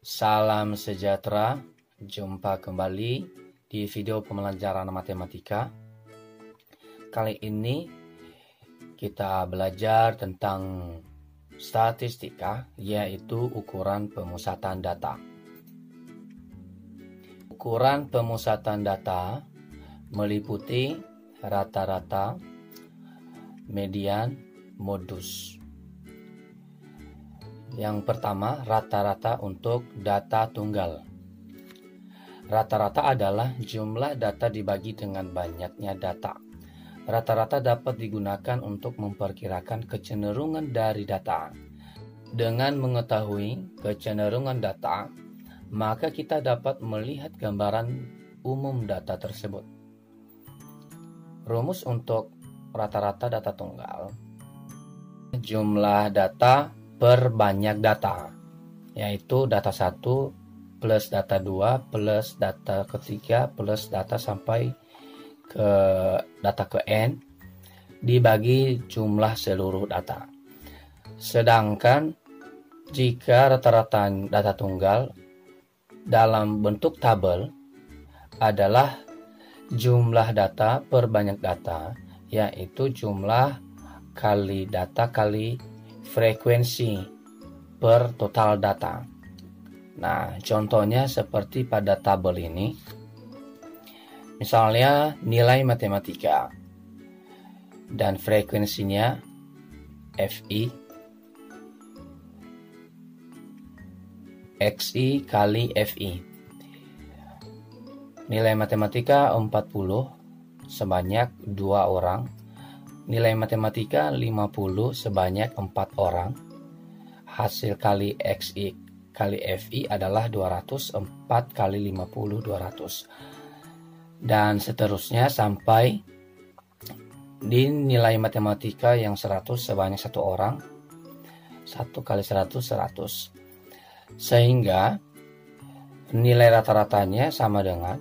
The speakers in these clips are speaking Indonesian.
Salam sejahtera, jumpa kembali di video pembelajaran matematika. Kali ini kita belajar tentang statistika, yaitu ukuran pemusatan data. Ukuran pemusatan data meliputi rata-rata, median, modus. Yang pertama, rata-rata untuk data tunggal. Rata-rata adalah jumlah data dibagi dengan banyaknya data. Rata-rata dapat digunakan untuk memperkirakan kecenderungan dari data. Dengan mengetahui kecenderungan data, maka kita dapat melihat gambaran umum data tersebut. Rumus untuk rata-rata data tunggal: jumlah data per banyak data, yaitu data 1 plus data 2 plus data ketiga plus data sampai ke data ke N dibagi jumlah seluruh data. Sedangkan jika rata-rata data tunggal dalam bentuk tabel adalah jumlah data per banyak data, yaitu jumlah kali data kali frekuensi per total data. Nah, contohnya seperti pada tabel ini. Misalnya nilai matematika dan frekuensinya FI XI kali FI. Nilai matematika 40 sebanyak 2 orang. Nilai matematika 50 sebanyak 4 orang. Hasil kali XI kali FI adalah 200, 4 kali 50, 200. Dan seterusnya sampai di nilai matematika yang 100 sebanyak 1 orang. 1 kali 100, 100. Sehingga nilai rata-ratanya sama dengan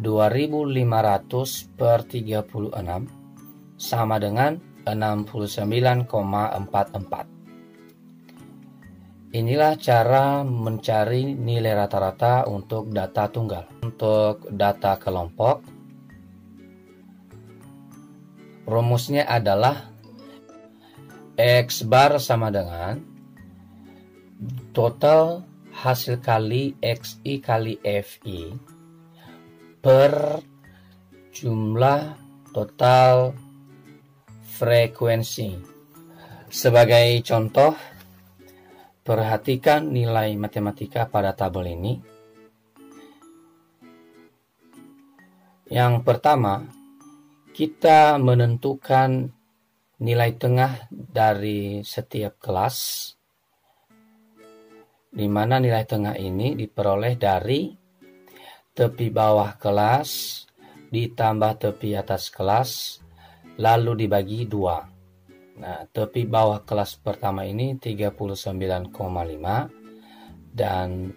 2500 per 36 sama dengan 69,44. Inilah cara mencari nilai rata-rata untuk data tunggal. Untuk data kelompok, rumusnya adalah X bar sama dengan total hasil kali XI kali FI per jumlah total frekuensi. Sebagai contoh, perhatikan nilai matematika pada tabel ini. Yang pertama, kita menentukan nilai tengah dari setiap kelas, di mana nilai tengah ini diperoleh dari tepi bawah kelas ditambah tepi atas kelas, lalu dibagi 2. Nah, tepi bawah kelas pertama ini 39,5 dan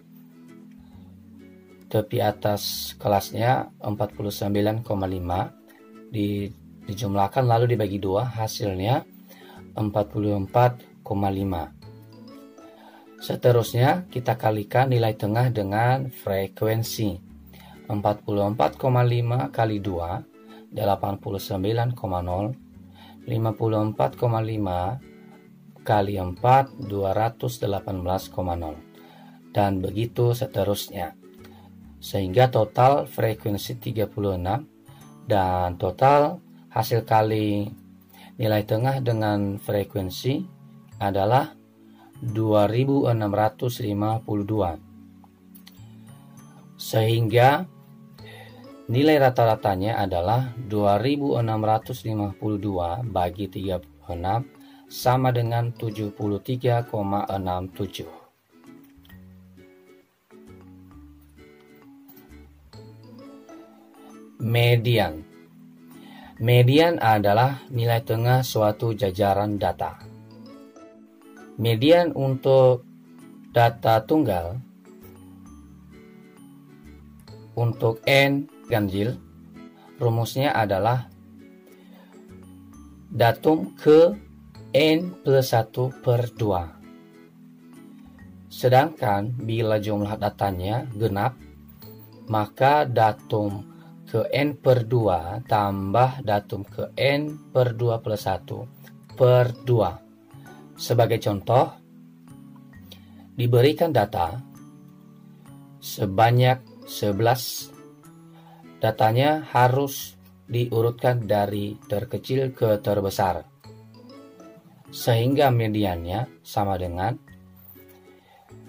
tepi atas kelasnya 49,5 dijumlahkan lalu dibagi 2, hasilnya 44,5. Seterusnya kita kalikan nilai tengah dengan frekuensi. 44,5 kali 2 89,0, 54,5 kali 4 218,0, dan begitu seterusnya, sehingga total frekuensi 36 dan total hasil kali nilai tengah dengan frekuensi adalah 2652, sehingga nilai rata-ratanya adalah 2652 bagi 36 sama dengan 73,67. Median. Median adalah nilai tengah suatu jajaran data. Median untuk data tunggal untuk N ganjil, rumusnya adalah datum ke N plus 1 per 2. Sedangkan bila jumlah datanya genap, maka datum ke N per 2 tambah datum ke N per 2 plus 1 per 2. Sebagai contoh, diberikan data sebanyak 11. Datanya harus diurutkan dari terkecil ke terbesar, sehingga mediannya sama dengan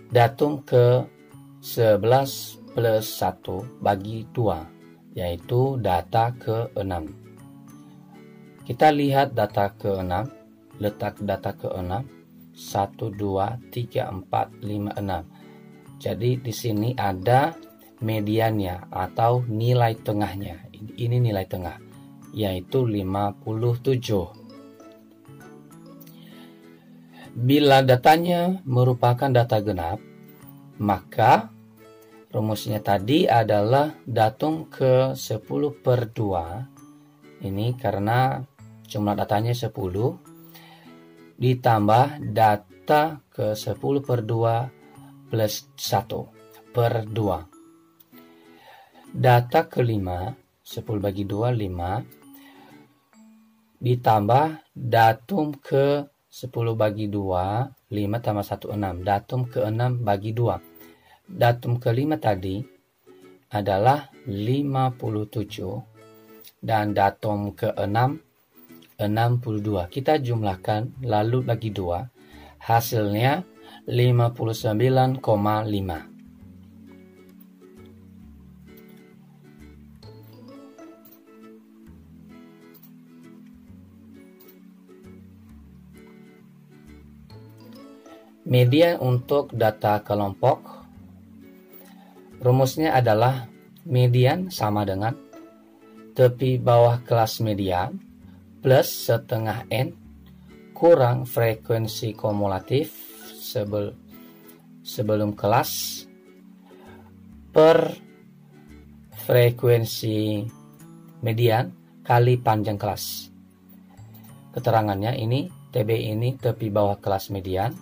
datum ke 11 plus 1 bagi 2, yaitu data ke-6. Kita lihat data ke-6, letak data ke-6, 1, 2, 3, 4, 5, 6. Jadi di sini ada mediannya atau nilai tengahnya. Ini nilai tengah, yaitu 57. Bila datanya merupakan data genap, maka rumusnya tadi adalah datum ke 10 per 2. Ini karena jumlah datanya 10 ditambah data ke 10 per 2 plus 1 per 2. Data kelima, 10 bagi 2, 5. Ditambah datum ke 10 bagi 2, 5 tambah 1, 6. Datum ke-6 bagi 2. Datum ke-5 tadi adalah 57. Dan datum ke-6, 62. Kita jumlahkan lalu bagi 2. Hasilnya 59,5. Median untuk data kelompok, rumusnya adalah median sama dengan tepi bawah kelas median plus setengah N kurang frekuensi kumulatif sebelum kelas per frekuensi median kali panjang kelas. Keterangannya ini, TB ini tepi bawah kelas median,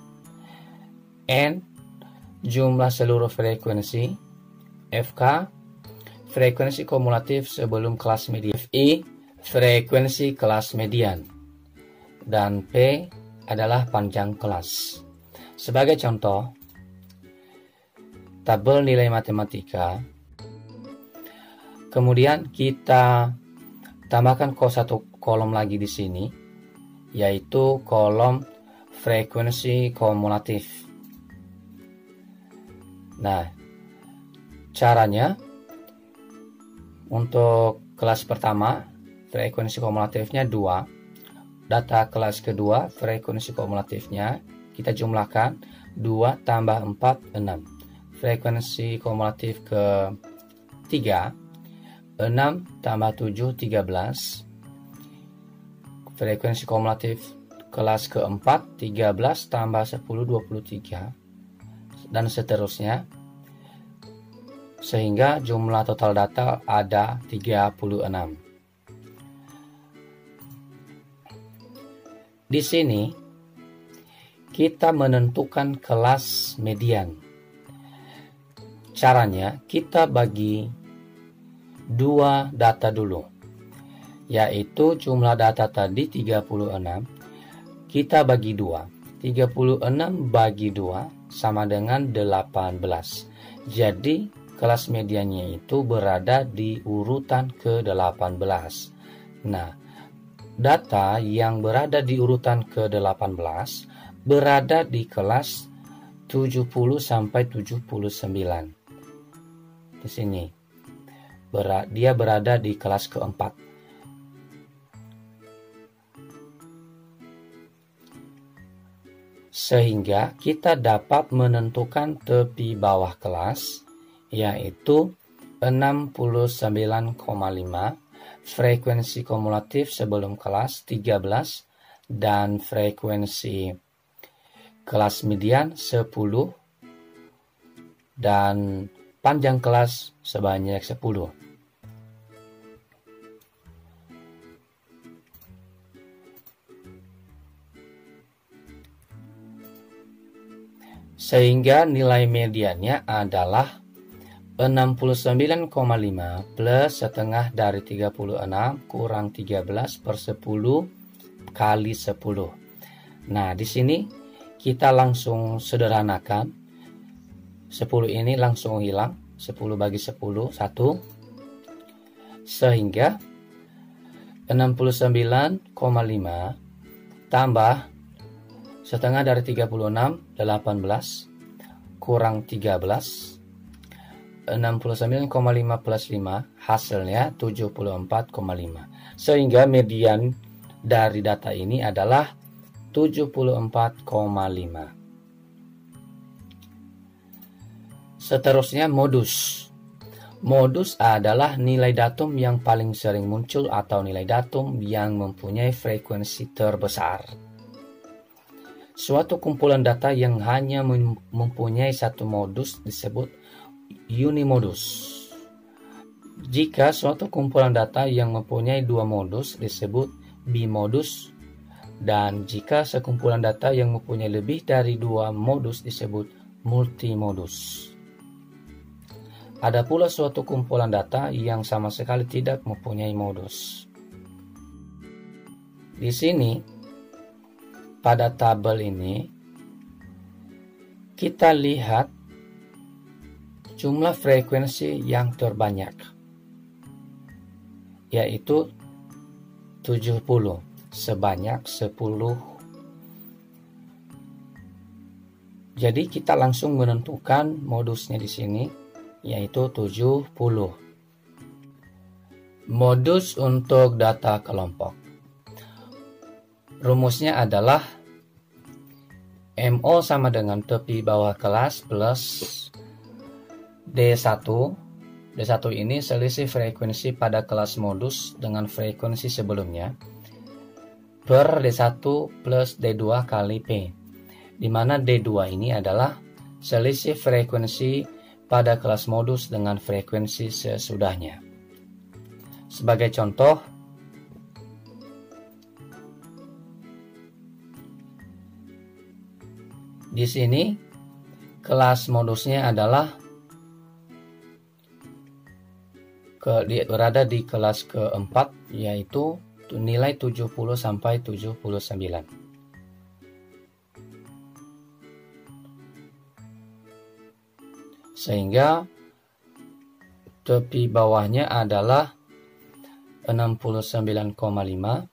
N jumlah seluruh frekuensi, FK frekuensi kumulatif sebelum kelas median, FI frekuensi kelas median, dan P adalah panjang kelas. Sebagai contoh, tabel nilai matematika, kemudian kita tambahkan satu kolom lagi di sini, yaitu kolom frekuensi kumulatif. Nah, caranya untuk kelas pertama frekuensi kumulatifnya 2. Data kelas kedua frekuensi kumulatifnya kita jumlahkan 2 tambah 4, 6. Frekuensi kumulatif ke 3, 6 tambah 7, 13. Frekuensi kumulatif kelas keempat 13 tambah 10, 23. Dan seterusnya, sehingga jumlah total data ada 36. Di sini kita menentukan kelas median. Caranya kita bagi 2 data dulu, yaitu jumlah data tadi 36, kita bagi 2. 36 bagi 2 sama dengan 18. Jadi kelas mediannya itu berada di urutan ke-18. Nah, data yang berada di urutan ke-18 berada di kelas 70 sampai 79. Di sini dia berada di kelas keempat. Sehingga kita dapat menentukan tepi bawah kelas, yaitu 69,5, frekuensi kumulatif sebelum kelas 13, dan frekuensi kelas median 10, dan panjang kelas sebanyak 10. Sehingga nilai mediannya adalah 69,5 plus setengah dari 36 kurang 13 per 10 kali 10. Nah, di sini kita langsung sederhanakan. 10 ini langsung hilang. 10 bagi 10, 1. Sehingga 69,5 tambah setengah dari 36, 18, kurang 13. 69,5 plus 5 hasilnya 74,5. Sehingga median dari data ini adalah 74,5. Seterusnya modus. Modus adalah nilai datum yang paling sering muncul atau nilai datum yang mempunyai frekuensi terbesar. Suatu kumpulan data yang hanya mempunyai satu modus disebut unimodus. Jika suatu kumpulan data yang mempunyai dua modus disebut bimodus, dan jika sekumpulan data yang mempunyai lebih dari dua modus disebut multimodus. Ada pula suatu kumpulan data yang sama sekali tidak mempunyai modus. Di sini, pada tabel ini, kita lihat jumlah frekuensi yang terbanyak, yaitu 70, sebanyak 10. Jadi kita langsung menentukan modusnya di sini, yaitu 70. Modus untuk data kelompok. Rumusnya adalah MO sama dengan tepi bawah kelas plus D1. D1 ini selisih frekuensi pada kelas modus dengan frekuensi sebelumnya per D1 plus D2 kali P, di mana D2 ini adalah selisih frekuensi pada kelas modus dengan frekuensi sesudahnya. Sebagai contoh, di sini kelas modusnya adalah berada di kelas keempat, yaitu nilai 70 sampai 79. Sehingga tepi bawahnya adalah 69,5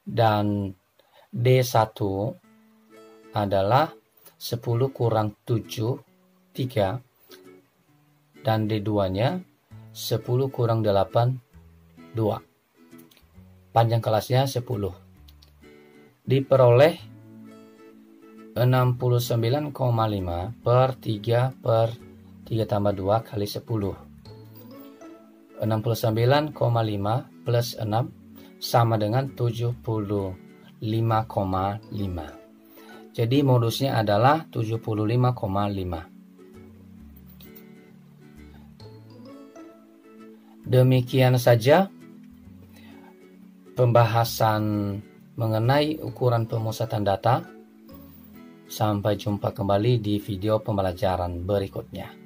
dan D1 adalah 10 kurang 7, 3, dan D2-nya 10 kurang 8, 2. Panjang kelasnya 10. Diperoleh 69,5 per 3 per 3 tambah 2 kali 10. 69,5 plus 6 sama dengan 75,5. Jadi modusnya adalah 75,5. Demikian saja pembahasan mengenai ukuran pemusatan data. Sampai jumpa kembali di video pembelajaran berikutnya.